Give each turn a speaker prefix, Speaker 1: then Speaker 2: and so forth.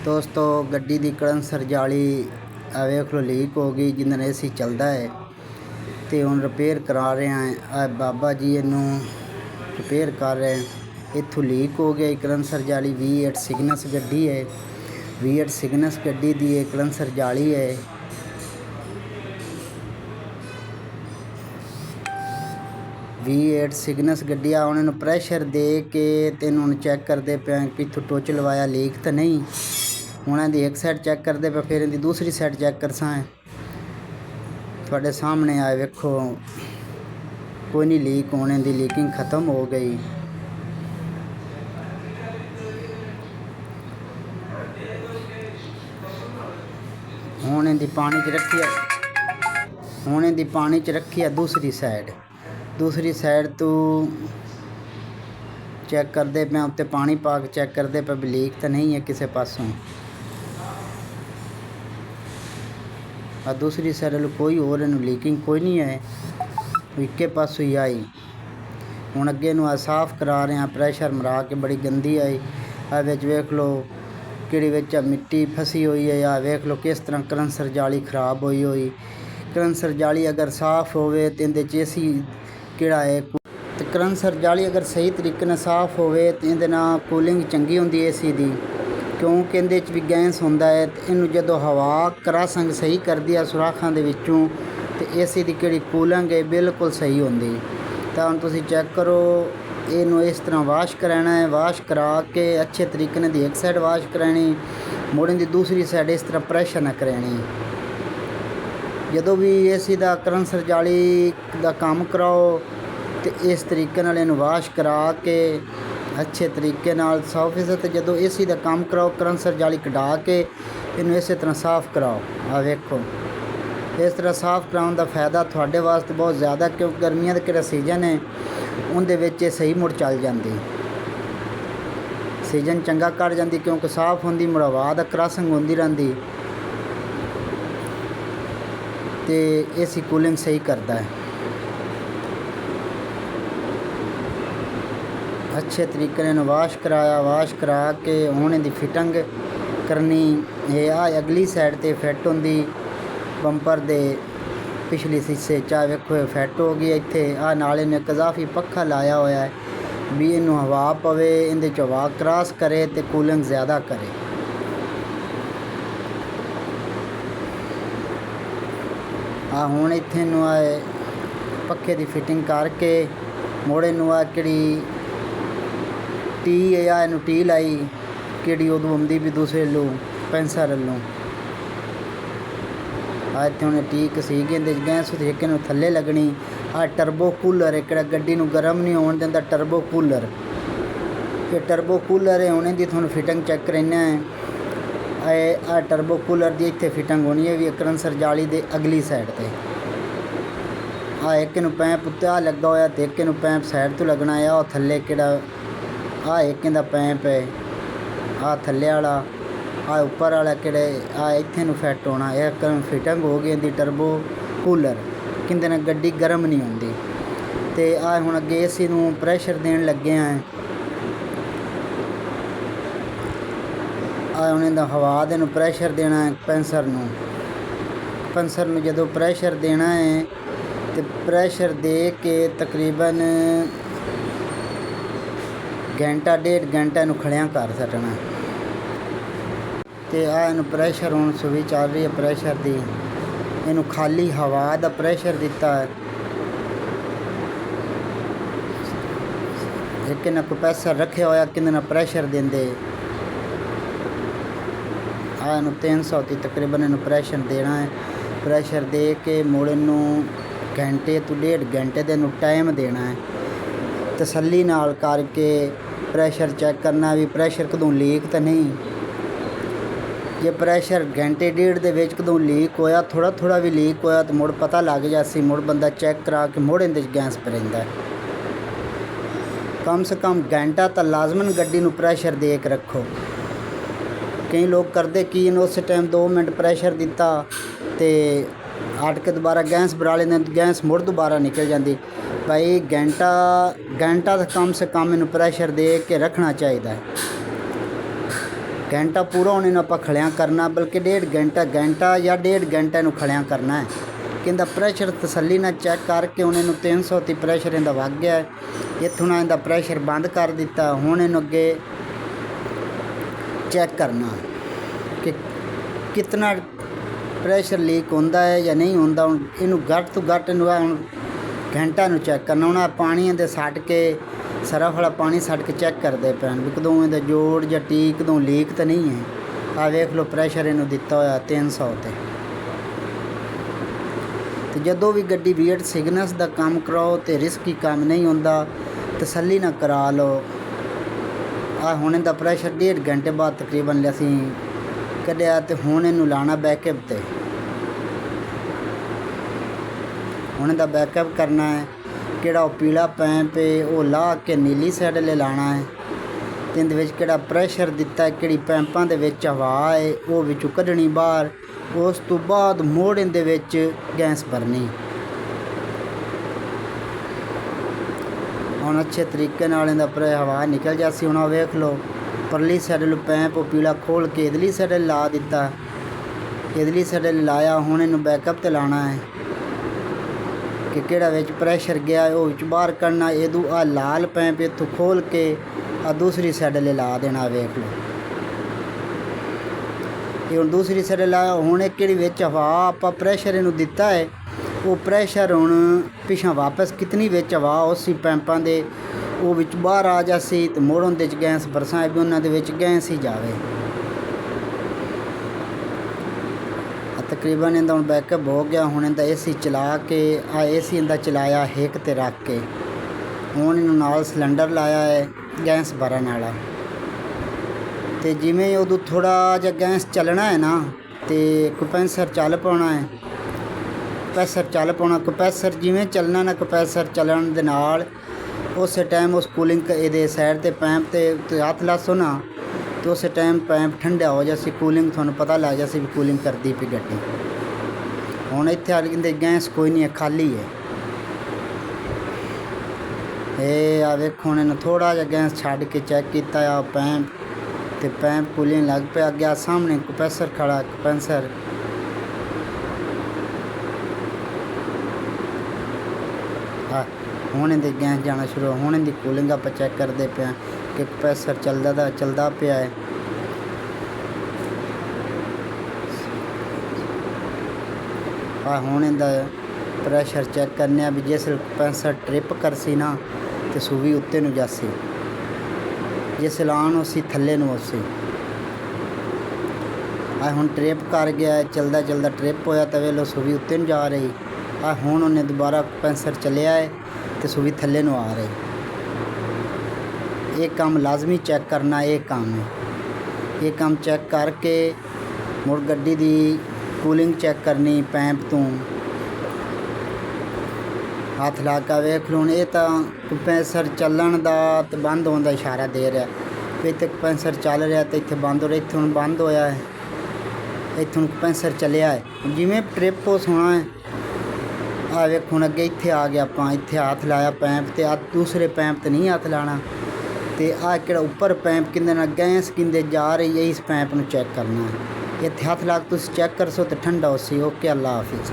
Speaker 1: दोस्तों गड्डी दी कलंसर जाली वेख लो लीक हो गई जिंदे नाल एसी चलदा है तो हुण रिपेयर करा रहे हैं। बाबा जी इनू रिपेयर कर रहे हैं। इत्थों लीक हो गया कलंसर जाली। V8 सिग्नस गड्डी है, V8 सिग्नस गड्डी दी कलंसर जाली है। V8 सिग्नस गड्डी आ उन्होंने प्रैशर दे के तेन हुण चैक करते पे कि इत्थों टोच लवाया लीक तो नहीं। उन्होंने एक साइड चैक करते पे फिर इनकी दूसरी साइड चैक करसा है। थोड़े सामने आए वेखो कोई नहीं लीक होने दी, लीकिंग ख़त्म हो गई। हुण इनकी पानी च रखी है, हुण इनकी पानी च रखी है दूसरी साइड तो चैक करते पे उत्ते पानी पा के चैक करते पे भी लीक तो नहीं है किसी पासों। और दूसरी साइड कोई और लीकिंग कोई नहीं है, इक्के पासों ही आई। हुण अगे नूं साफ करा रहे हैं, प्रैशर मरा के बड़ी गंदी आई। आ विच वेख लो किहड़ी विच मिट्टी फसी हुई है, या वेख लो किस तरह कलंसर जाली खराब हुई। कलंसर जाली अगर साफ होवे तो इहदे च एसी किहड़ा है तो कलंसर जाली अगर सही तरीके नाल साफ होवे तो इहदे नाल कूलिंग चंगी हुंदी एसी दी, क्योंकि इहदे च भी गैस हुंदा है। तो इनू जदों हवा क्रॉसिंग सही करदी है सुराखां दे विचों तो एसी दी किहड़ी कूलिंग है बिल्कुल सही हुंदी। तो हुण तुसीं चैक करो, इनू इस तरह वाश कराना है। वाश करा के अच्छे तरीके नाल एक साइड वाश करानी, मुड़ दी दूसरी साइड इस तरह प्रैशर ना करानी। जदों भी एसी दा कलंसर जाली दा काम कराओ तो इस तरीके नाल इनू वाश करा के अच्छे तरीके नाल 100%। जदों एसी दा काम कराओ कलंसर जाली कढ़ा के इनू इस तरह साफ कराओ। आ वेखो इस तरह साफ कराउण दा फायदा तुहाडे वास्ते बहुत ज़्यादा, क्योंकि गर्मियां दा किहड़ा सीजन है उहदे विच सही मुड़ चल जांदी, सीजन चंगा कट जांदी क्योंकि साफ हुंदी, मुड़ हवा दा क्रॉसिंग हुंदी रहिंदी ते एसी कूलिंग सही करता है। अच्छे तरीके ने वाश कराया, वाश करा के हुण इहदी फिटिंग करनी है। आ अगली साइड ते फिट हुंदी बंपर दे पिछली शीशे चा वेखो फिट हो गई। इत्थे आ नाल इहने इजाफी पक्खा लाया होया है भी इनू हवा पवे, इहदे च हवा क्रॉस करे ते कूलिंग ज़्यादा करे। आ हुण इत्थे नूं पक्खे की फिटिंग करके मोड़े नूं आ किहड़ी टी है आ इनू टी लाई किहड़ी उदों आउंदी भी दूसरे लू पैंसर लूँ। आ इत्थे हुण टी कसी गई, इहदे गैस तरीके नूं थल्ले लगनी। आ टर्बो कूलर है, किहड़ा गड्डी नूं गर्म नहीं होण दिंदा, टर्बो कूलर। ये टर्बो कूलर है, हुण इहदी तुहानूं फिटिंग चैक करना है। आ टर्बो कूलर दी इत्थे फिटिंग होनी है भी कलंसर जाली दे अगली साइड ते। आ एक नूं पैंप उत्ते आ लगा होया ते एक नूं पैंप साइड तो लगना है। आ थल्ले किहड़ा आ एक इंदा पैंप है, आ थल्ले वाला, आ उपर वाला किहड़े आ इत्थे नूं फिट होना। एक फिटिंग हो गई इंदी टर्बो कूलर, किंदे नाल गड्डी गर्म नहीं हुंदी। ते आ हुण अगे एसी नूं प्रैशर देण लगे हैं। आ हुण इहदा हवा दे नूं प्रैशर देना है पैंसर नूं जदों प्रैशर देना है तो प्रैशर दे के तकरीबन घंटा डेढ़ घंटा इनू खड़िया कर छड्डना। तो आ इनू प्रैशर हुण सुई चल रही है प्रैशर दी, इनू खाली हवा दा प्रैशर दिता है। एक इन्हें कंप्रेसर रखे होया किंदे नाल प्रैशर देंदे। आ इनू 300 ती तकरीबन इनू प्रैशर देना है। प्रैशर दे के मुड़ इनू घंटे तो डेढ़ घंटे दे इनू टाइम देना है। तसल्ली नाल करके प्रैशर चैक करना भी प्रैशर कदों लीक तो नहीं। जे प्रैशर घंटे डेढ़ दे विच कदों लीक होया, थोड़ा थोड़ा भी लीक होया तो मुड़ पता लग जासी, मुड़ बंदा चैक करा के मुड़ इहदे च गैस भरिंदा है। कम से कम घंटा तो लाजमन गड्डी नूं प्रैशर दे के रखो। कई लोग करते कि उस टाइम 2 मिनट प्रैशर दिता तो हट के दोबारा गैस भरा लेंदे, गैस मुड़ दोबारा निकल जाती। भाई घंटा तो कम से कम इनू प्रैशर दे के रखना चाहिए। ਘੰਟਾ ਪੂਰਾ ਹੁਣ ਇਹਨੂੰ ਆਪਾਂ ਖਲਿਆਂ ਕਰਨਾ, ਬਲਕਿ ਡੇਢ ਘੰਟਾ ਜਾਂ ਡੇਢ ਘੰਟਾ ਇਹਨੂੰ ਖਲਿਆਂ ਕਰਨਾ ਹੈ। ਕਹਿੰਦਾ ਪ੍ਰੈਸ਼ਰ ਤਸੱਲੀ ਨਾਲ ਚੈੱਕ ਕਰਕੇ ਹੁਣ ਇਹਨੂੰ 300 ਤੇ ਪ੍ਰੈਸ਼ਰ ਇਹਦਾ ਵਗ ਗਿਆ। ਇੱਥੋਂ ਨਾਲ ਇਹਦਾ ਪ੍ਰੈਸ਼ਰ ਬੰਦ ਕਰ ਦਿੱਤਾ। ਹੁਣ ਇਹਨੂੰ ਅੱਗੇ ਚੈੱਕ ਕਰਨਾ ਕਿ ਕਿਤਨਾ ਪ੍ਰੈਸ਼ਰ ਲੀਕ ਹੁੰਦਾ ਹੈ ਜਾਂ ਨਹੀਂ ਹੁੰਦਾ। ਹੁਣ ਇਹਨੂੰ ਘੱਟ ਤੋਂ ਘੱਟ ਇਹਨੂੰ ਹੁਣ ਘੰਟਾ ਨੂੰ ਚੈੱਕ ਕਰਨਾ। ਹੁਣ ਪਾਣੀ ਦੇ ਛੱਡ ਕੇ ਸਰਫ ਵਾਲਾ ਪਾਣੀ ਛੱਡ ਕੇ ਚੈੱਕ ਕਰਦੇ ਪੈਣ ਵੀ ਕਦੋਂ ਇਹਦਾ ਜੋੜ ਜਾਂ ਟੀਕ ਕਦੋਂ ਲੀਕ ਤਾਂ ਨਹੀਂ ਹੈ। ਆਹ ਵੇਖ ਲਓ ਪ੍ਰੈਸ਼ਰ ਇਹਨੂੰ ਦਿੱਤਾ ਹੋਇਆ 300 ਤੇ। ਜਦੋਂ ਵੀ ਗੱਡੀ ਵੀਟ ਸਿਗਨਸ ਦਾ ਕੰਮ ਕਰਾਓ ਤੇ ਰਿਸਕੀ ਕੰਮ ਨਹੀਂ ਹੁੰਦਾ, ਤਸੱਲੀ ਨਾਲ ਕਰਾ ਲਓ। ਆ ਹੁਣ ਇਹਦਾ ਪ੍ਰੈਸ਼ਰ ਡੇਢ ਘੰਟੇ ਬਾਅਦ ਤਕਰੀਬਨ ਅਸੀਂ ਕੱਢਿਆ ਤੇ ਹੁਣ ਇਹਨੂੰ ਲਾਣਾ ਬੈਕਅਪ ਤੇ। ਹੁਣ ਇਹਦਾ ਬੈਕਅਪ ਕਰਨਾ ਹੈ। ਕਿਹੜਾ ਉਹ ਪੀਲਾ ਪੈਂਪ ਹੈ ਉਹ ਲਾ ਕੇ ਨੀਲੀ ਸਾਈਡ ਲੈ ਲਾਣਾ ਹੈ ਤੇ ਇਹਦੇ ਵਿੱਚ ਕਿਹੜਾ ਪ੍ਰੈਸ਼ਰ ਦਿੱਤਾ, ਕਿਹੜੀ ਪੈਂਪਾਂ ਦੇ ਵਿੱਚ ਹਵਾ ਹੈ ਉਹ ਵਿੱਚੋਂ ਕੱਢਣੀ ਬਾਹਰ। ਉਸ ਤੋਂ ਬਾਅਦ ਮੋੜ ਇਹਦੇ ਵਿੱਚ ਗੈਸ ਭਰਨੀ। ਹੁਣ ਅੱਛੇ ਤਰੀਕੇ ਨਾਲ ਇਹਦਾ ਹਵਾ ਨਿਕਲ ਜਾਸੀ। ਹੁਣ ਆ ਵੇਖ ਲਓ ਪਰਲੀ ਸਾਈਡ ਨੂੰ ਪੈਂਪ ਉਹ ਪੀਲਾ ਖੋਲ ਕੇ ਇਧਰਲੀ ਸਾਈਡ ਲਾ ਦਿੱਤਾ। ਇਧਰਲੀ ਸਾਈਡ ਲਾਇਆ। ਹੁਣ ਇਹਨੂੰ ਬੈਕਅਪ ਤੇ ਲਾਣਾ ਹੈ ਕਿ ਕਿਹੜਾ ਵਿੱਚ ਪ੍ਰੈਸ਼ਰ ਗਿਆ ਉਹ ਵਿੱਚ ਬਾਹਰ ਕੱਢਣਾ। ਇਹਦੂ ਆ ਲਾਲ ਪੈਂਪ ਇੱਥੋਂ ਖੋਲ ਕੇ ਆ ਦੂਸਰੀ ਸਾਈਡ ਲਾ ਦੇਣਾ। ਵੇਖ ਲਓ ਇਹ ਹੁਣ ਦੂਸਰੀ ਸਾਈਡ ਲਾਇਆ। ਹੁਣ ਇਹ ਕਿਹੜੀ ਵਿੱਚ ਹਵਾ ਆਪਾਂ ਪ੍ਰੈਸ਼ਰ ਇਹਨੂੰ ਦਿੱਤਾ ਹੈ ਉਹ ਪ੍ਰੈਸ਼ਰ ਹੁਣ ਪਿਛਾਂ ਵਾਪਸ ਕਿਤਨੀ ਵਿੱਚ ਹਵਾ ਉਸੇ ਪੈਂਪਾਂ ਦੇ ਉਹ ਵਿੱਚ ਬਾਹਰ ਆ ਜਾਸੀ ਤੇ ਮੋੜਨ ਦੇ 'ਚ ਗੈਸ ਬਰਸਾਂ ਵੀ ਉਹਨਾਂ ਦੇ ਵਿੱਚ ਗੈਸ ਹੀ ਜਾਵੇ। ਤਕਰੀਬਨ ਇਹਦਾ ਹੁਣ ਬੈਕਅਪ ਹੋ ਗਿਆ। ਹੁਣ ਇਹਦਾ AC ਚਲਾ ਕੇ ਆ AC ਇਹਦਾ ਚਲਾਇਆ ਹਿੱਕ ਤੇ ਰੱਖ ਕੇ। ਹੁਣ ਇਹਨੂੰ ਨਾਲ ਸਿਲੰਡਰ ਲਾਇਆ ਹੈ ਗੈਸ ਭਰਨ ਵਾਲਾ। ਤੇ ਜਿਵੇਂ ਉਦੋਂ ਥੋੜ੍ਹਾ ਜਿਹਾ ਗੈਸ ਚੱਲਣਾ ਹੈ ਨਾ ਤੇ ਕੰਪੈਂਸਰ ਚੱਲ ਪਾਉਣਾ ਹੈ। ਕੰਪੈਸਰ ਚੱਲ ਪਾਉਣਾ। ਕੰਪੈਸਰ ਜਿਵੇਂ ਚੱਲਣਾ ਨਾ ਕੰਪੈਸਰ ਚੱਲਣ ਦੇ ਨਾਲ ਉਸੇ ਟਾਈਮ ਉਸ ਕੂਲਿੰਗ ਇਹਦੇ ਸਾਈਡ ਤੇ ਪੈਂਪ ਤੇ ਹੱਥ ਲਾਸੋ ਨਾ ਤੇ ਉਸੇ ਟਾਈਮ ਪੈਂਪ ਠੰਡਾ ਹੋ ਜਾਸੀ। ਕੂਲਿੰਗ ਤੁਹਾਨੂੰ ਪਤਾ ਲੱਗ ਜਾਸੀ ਵੀ ਕੂਲਿੰਗ ਕਰਦੀ ਪਈ ਗੱਡੀ। ਹੁਣ ਇੱਥੇ ਆ ਕਹਿੰਦੇ ਗੈਸ ਕੋਈ ਨਹੀਂ ਹੈ, ਖਾਲੀ ਹੈ। ਇਹ ਆ ਵੇਖੋ ਹੁਣ ਇਹਨੂੰ ਥੋੜ੍ਹਾ ਜਿਹਾ ਗੈਸ ਛੱਡ ਕੇ ਚੈੱਕ ਕੀਤਾ ਆ ਪੈਂਪ ਤੇ ਪੈਂਪ ਕੂਲਿੰਗ ਲੱਗ ਪਿਆ। ਅੱਗੇ ਸਾਹਮਣੇ ਕੰਪੈਸਰ ਖੜਾ। ਕੰਪੈਸਰ ਹੁਣ ਇਹਦੇ ਗੈਸ ਜਾਣਾ ਸ਼ੁਰੂ। ਹੁਣ ਇਹਦੀ ਕੂਲਿੰਗ ਆਪਾਂ ਚੈੱਕ ਕਰਦੇ ਪਿਆ ਕਿ ਕੰਪੈਸਰ ਚੱਲਦਾ ਪਿਆ ਹੈ। ਹੁਣ ਇਹਦਾ ਪ੍ਰੈਸ਼ਰ ਚੈੱਕ ਕਰਨੇ ਆ ਵੀ ਜਿਸ ਕੰਪੈਸਰ ਟ੍ਰਿਪ ਕਰਸੀ ਨਾ ਤੇ ਸੂਵੀ ਉੱਤੇ ਨੂੰ ਜਾਸੀ, ਜਿਸ ਲਾਣ ਉਸੀ ਥੱਲੇ ਨੂੰ ਉਸੀ। ਹੁਣ ਟ੍ਰਿਪ ਕਰ ਗਿਆ, ਚਲਦਾ ਟ੍ਰਿਪ ਹੋਇਆ ਤਾਂ ਵੇਲੋ ਸੂਵੀ ਉੱਤੇ ਨੂੰ ਜਾ ਰਹੀ। ਹੁਣ ਉਹਨੇ ਦੁਬਾਰਾ ਕੰਪੈਸਰ ਚੱਲਿਆ ਹੈ ਤੇ ਸੂਵੀ ਥੱਲੇ ਨੂੰ ਆ ਰਹੀ। ਇਹ ਕੰਮ ਲਾਜ਼ਮੀ ਚੈੱਕ ਕਰਨਾ। ਇਹ ਕੰਮ ਚੈੱਕ ਕਰਕੇ ਮੁੜ ਗੱਡੀ ਦੀ ਕੂਲਿੰਗ ਚੈੱਕ ਕਰਨੀ। ਪੈਂਪ ਤੋਂ ਹੱਥ ਲਾ ਕੇ ਵੇਖ ਲਓ। ਇਹ ਤਾਂ ਕੰਪੈਸਰ ਚੱਲਣ ਦਾ ਤੇ ਬੰਦ ਹੋਣ ਦਾ ਇਸ਼ਾਰਾ ਦੇ ਰਿਹਾ ਵੀ ਇੱਥੇ ਕੰਪੈਸਰ ਚੱਲ ਰਿਹਾ ਤੇ ਇੱਥੇ ਬੰਦ ਹੋ ਰਿਹਾ। ਇੱਥੇ ਹੁਣ ਬੰਦ ਹੋਇਆ ਹੈ, ਇੱਥੋਂ ਕੰਪੈਸਰ ਚੱਲਿਆ ਹੈ। ਜਿਵੇਂ ਟ੍ਰਿਪ ਉਸ ਹੋਣਾ ਹੈ ਆ ਵੇਖੋ। ਹੁਣ ਅੱਗੇ ਇੱਥੇ ਆ ਗਿਆ। ਆਪਾਂ ਇੱਥੇ ਹੱਥ ਲਾਇਆ ਪੈਂਪ ਤੇ। ਆ ਦੂਸਰੇ ਪੈਂਪ ਤੇ ਨਹੀਂ ਹੱਥ ਲਾਣਾ ਤੇ ਆ ਕਿਹੜਾ ਉੱਪਰ ਪੈਂਪ ਕਿੰਦੇ ਨਾਲ ਗੈਸ ਕਿੰਦੇ ਜਾ ਰਹੀ ਹੈ ਇਸ ਪੈਂਪ ਨੂੰ ਚੈੱਕ ਕਰਨਾ। ਇੱਥੇ ਹੱਥ ਲਾ ਕੇ ਤੁਸੀਂ ਚੈੱਕ ਕਰ ਸੋ ਤੇ ਠੰਡਾ ਹੋ ਸੀ। ਓਕੇ, ਅੱਲਾ ਹਾਫਿਜ਼।